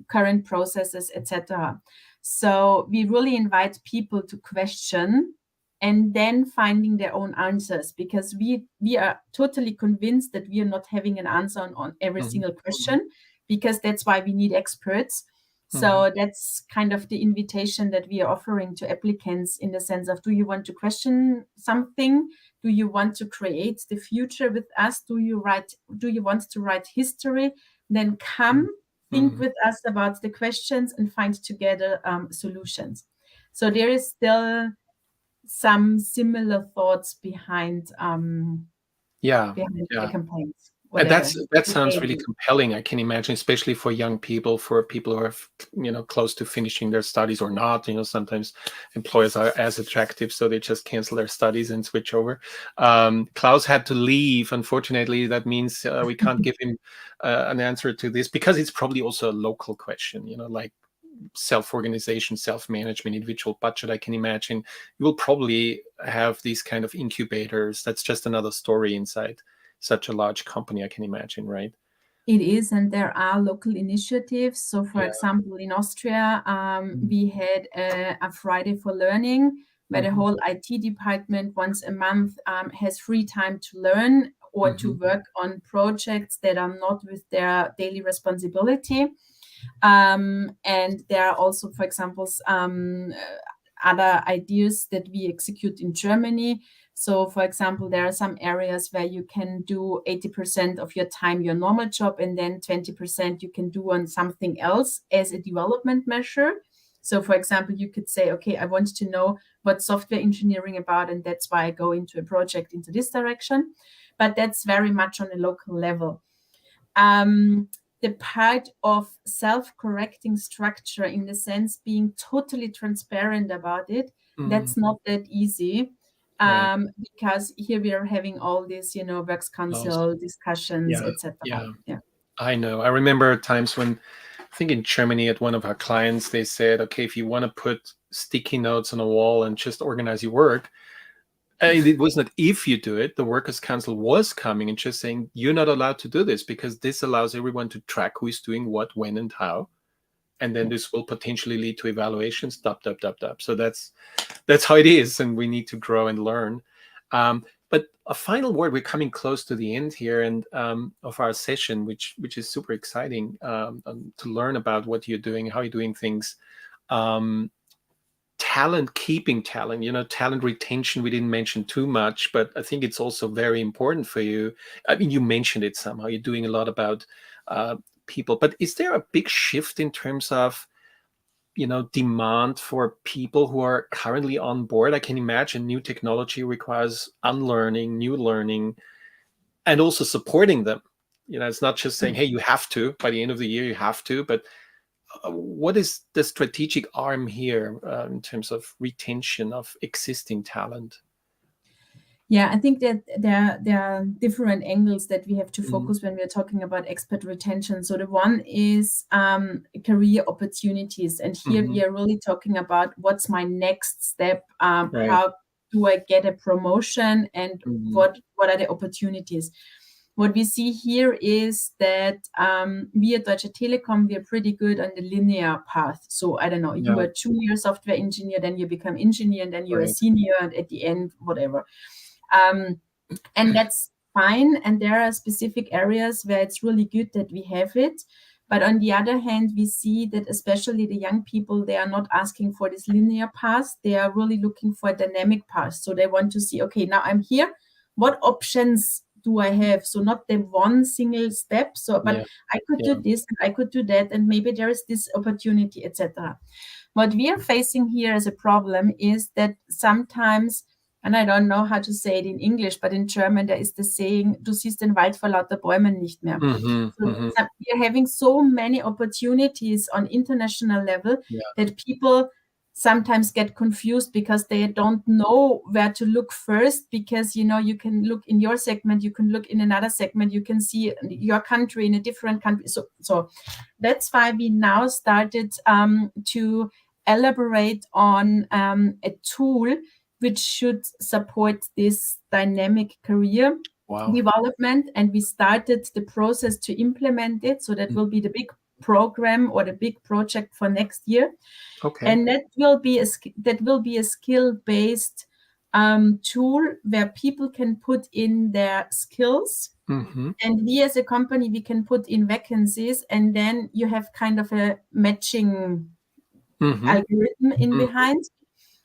current processes, etc. So we really invite people to question and then finding their own answers, because we are totally convinced that we are not having an answer on every single question, because that's why we need experts. So that's kind of the invitation that we are offering to applicants, in the sense of, do you want to question something? Do you want to create the future with us? Do you want to write history? Then come, think with us about the questions and find together solutions. So there is still some similar thoughts behind the campaigns. And that sounds really compelling. I can imagine, especially for young people, for people who are, close to finishing their studies or not. Sometimes employers are as attractive, so they just cancel their studies and switch over. Klaus had to leave. Unfortunately, that means we can't give him an answer to this, because it's probably also a local question. Like self-organization, self-management, individual budget. I can imagine you will probably have these kind of incubators. That's just another story inside such a large company, I can imagine, right? It is, and there are local initiatives. So, for example, in Austria, we had a Friday for Learning, where the whole IT department once a month has free time to learn or to work on projects that are not with their daily responsibility. And there are also, for example, other ideas that we execute in Germany. So, for example, there are some areas where you can do 80% of your time your normal job, and then 20% you can do on something else as a development measure. So, for example, you could say, okay, I want to know what software engineering about, and that's why I go into a project into this direction. But that's very much on a local level. The part of self-correcting structure, in the sense being totally transparent about it, that's not that easy. Because here we are having all these, works council discussions, etc. Yeah, I know. I remember times when, I think in Germany, at one of our clients, they said, okay, if you want to put sticky notes on a wall and just organize your work, it was not if you do it. The workers' council was coming and just saying, you're not allowed to do this, because this allows everyone to track who is doing what, when, and how. And then this will potentially lead to evaluations, So that's how it is, and we need to grow and learn. But a final word, we're coming close to the end here and of our session, which is super exciting to learn about what you're doing, how you're doing things. Talent, keeping talent, talent retention, we didn't mention too much, but I think it's also very important for you. I mean, you mentioned it somehow. You're doing a lot about people, but is there a big shift in terms of demand for people who are currently on board? I can imagine new technology requires unlearning, new learning, and also supporting them. It's not just saying, hey, you have to, by the end of the year, you have to, but what is the strategic arm here in terms of retention of existing talent? Yeah, I think that there are different angles that we have to focus when we're talking about expert retention. So the one is career opportunities. And here we are really talking about what's my next step, how do I get a promotion, and what are the opportunities. What we see here is that we at Deutsche Telekom, we are pretty good on the linear path. So I don't know, you are a junior software engineer, then you become engineer, and then you're a senior, and at the end, whatever. And that's fine. And there are specific areas where it's really good that we have it. But on the other hand, we see that especially the young people, they are not asking for this linear path. They are really looking for a dynamic path. So they want to see, okay, now I'm here. What options do I have? So not the one single step. So, but I could do this, and I could do that, and maybe there is this opportunity, etc. What we are facing here as a problem is that sometimes, and I don't know how to say it in English, but in German there is the saying, du siehst den Wald vor lauter Bäumen nicht mehr. So we are having so many opportunities on international level that people sometimes get confused because they don't know where to look first, because you can look in your segment, you can look in another segment, you can see your country in a different country. So that's why we now started to elaborate on a tool which should support this dynamic career development. And we started the process to implement it. So that will be the big program or the big project for next year. Okay. And that will be a skill-based tool where people can put in their skills Mm-hmm. And we as a company, we can put in vacancies, and then you have kind of a matching Mm-hmm. algorithm in Mm-hmm. behind.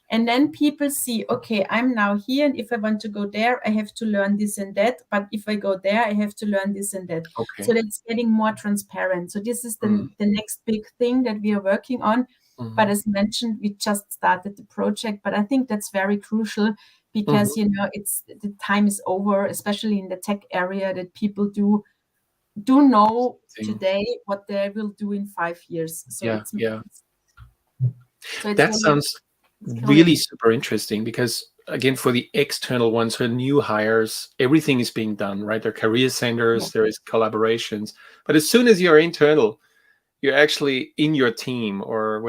And then people see, okay, I'm now here, and if I want to go there, I have to learn this and that. But if I go there, I have to learn this and that. Okay. So that's getting more transparent. So this is the Mm-hmm. next big thing that we are working on. But as mentioned, we just started the project. But I think that's very crucial because, you know, it's the time is over, especially in the tech area, that people do know today what they will do in 5 years. So Yeah, it's yeah. so it's That really sounds really super interesting because, again, for the external ones, for new hires, everything is being done, right? There are career centers, there is collaborations. But as soon as you're internal, you're actually in your team or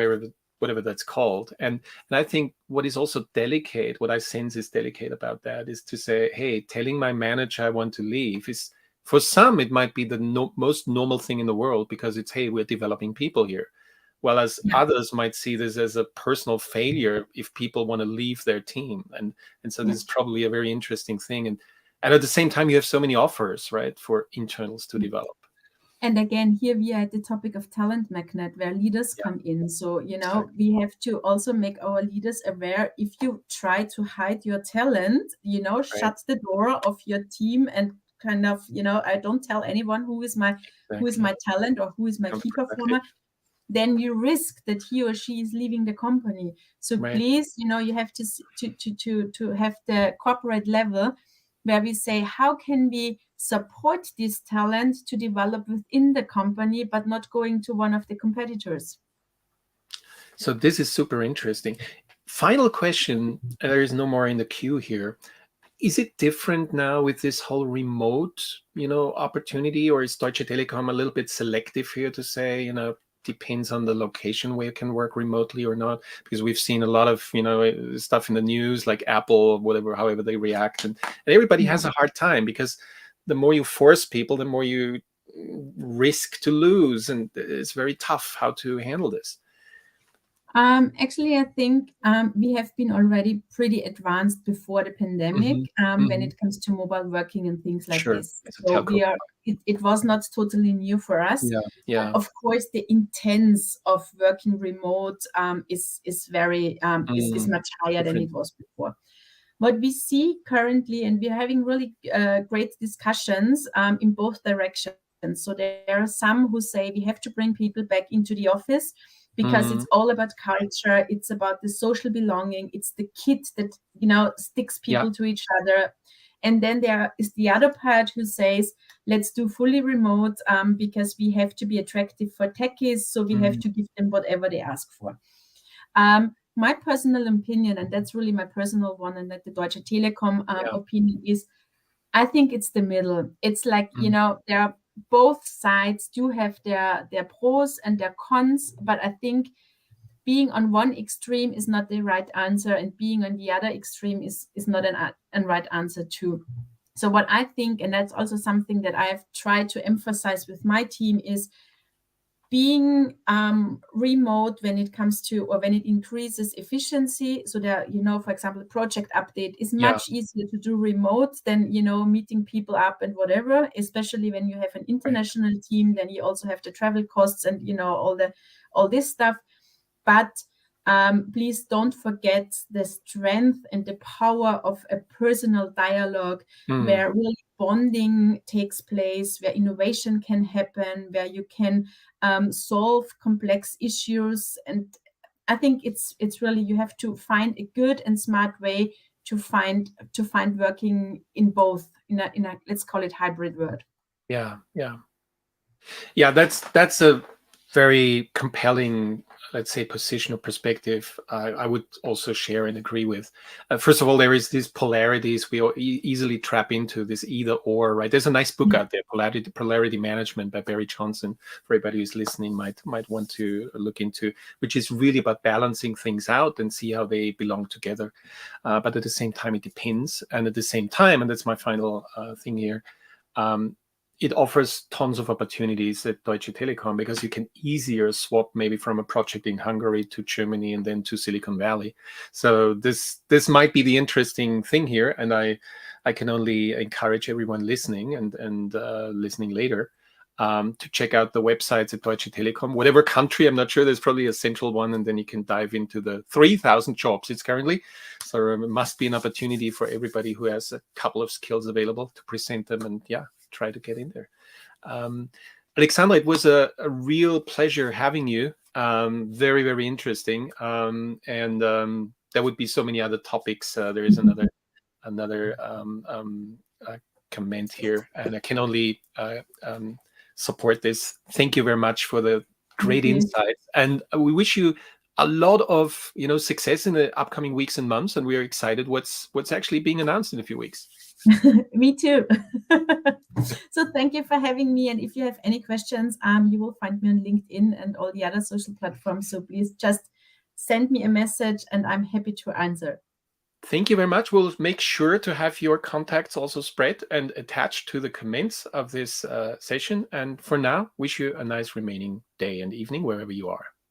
whatever that's called. And I think what is also delicate, what I sense is delicate about that is to say, hey, telling my manager I want to leave is, for some, it might be the most normal thing in the world because it's, hey, we're developing people here. While as others might see this as a personal failure if people want to leave their team. And so this is probably a very interesting thing. And at the same time, you have so many offers, right, for internals to develop. And again, here we are at the topic of talent magnet where leaders come in. So, you know, we have to also make our leaders aware. If you try to hide your talent, you know, shut the door of your team and kind of, you know, I don't tell anyone who is my talent or who is my key performer, then you risk that he or she is leaving the company. So please, you know, you have to have the corporate level where we say, how can we support this talent to develop within the company, but not going to one of the competitors? So this is super interesting. Final question, there is no more in the queue here. Is it different now with this whole remote, you know, opportunity, or is Deutsche Telekom a little bit selective here to say, you know, depends on the location where you can work remotely or not? Because we've seen a lot of, you know, stuff in the news like Apple, whatever, however they react. And everybody has a hard time because the more you force people, the more you risk to lose. And it's very tough how to handle this. Actually, I think we have been already pretty advanced before the pandemic when it comes to mobile working and things like this. So it was not totally new for us. Yeah. Of course, the intense of working remote is very is much higher than it was before. What we see currently, and we're having really great discussions in both directions. So there are some who say we have to bring people back into the office because it's all about culture. It's about the social belonging. It's the kit that, you know, sticks people to each other. And then there is the other part who says, let's do fully remote because we have to be attractive for techies. So we have to give them whatever they ask for. My personal opinion, and that's really my personal one, and that the Deutsche Telekom opinion is, I think it's the middle. It's like, you know, there are both sides do have their pros and their cons, but I think being on one extreme is not the right answer, and being on the other extreme is not an right answer too. So what I think, and that's also something that I have tried to emphasize with my team, is being remote when it comes to, or when it increases efficiency. So that, you know, for example, project update is much easier to do remote than, you know, meeting people up and whatever, especially when you have an international team, then you also have the travel costs and, you know, all this stuff. But please don't forget the strength and the power of a personal dialogue where really bonding takes place, where innovation can happen, where you can solve complex issues. And I think it's really, you have to find a good and smart way to find working in both, in a let's call it hybrid world. Yeah. That's a very compelling, let's say, position or perspective I would also share and agree with. First of all, there is these polarities we easily trap into, this either or, right? There's a nice book out there, Polarity Management by Barry Johnson, for everybody who's listening might want to look into, which is really about balancing things out and see how they belong together. But at the same time, it depends. And at the same time, and that's my final thing here, it offers tons of opportunities at Deutsche Telekom because you can easier swap maybe from a project in Hungary to Germany and then to Silicon Valley. So this might be the interesting thing here. And I I can only encourage everyone listening and listening later to check out the websites at Deutsche Telekom. Whatever country, I'm not sure, there's probably a central one, and then you can dive into the 3,000 jobs it's currently. So it must be an opportunity for everybody who has a couple of skills available to present them and try to get in there. Alexandra, it was a real pleasure having you. Very, very interesting. And there would be so many other topics. There is another comment here, and I can only support this. Thank you very much for the great insights, and we wish you a lot of success in the upcoming weeks and months, and we are excited what's actually being announced in a few weeks. Me too. So thank you for having me, and if you have any questions, you will find me on LinkedIn and all the other social platforms, so please just send me a message and I'm happy to answer. Thank you very much. We'll make sure to have your contacts also spread and attached to the comments of this session. And for now, wish you a nice remaining day and evening wherever you are.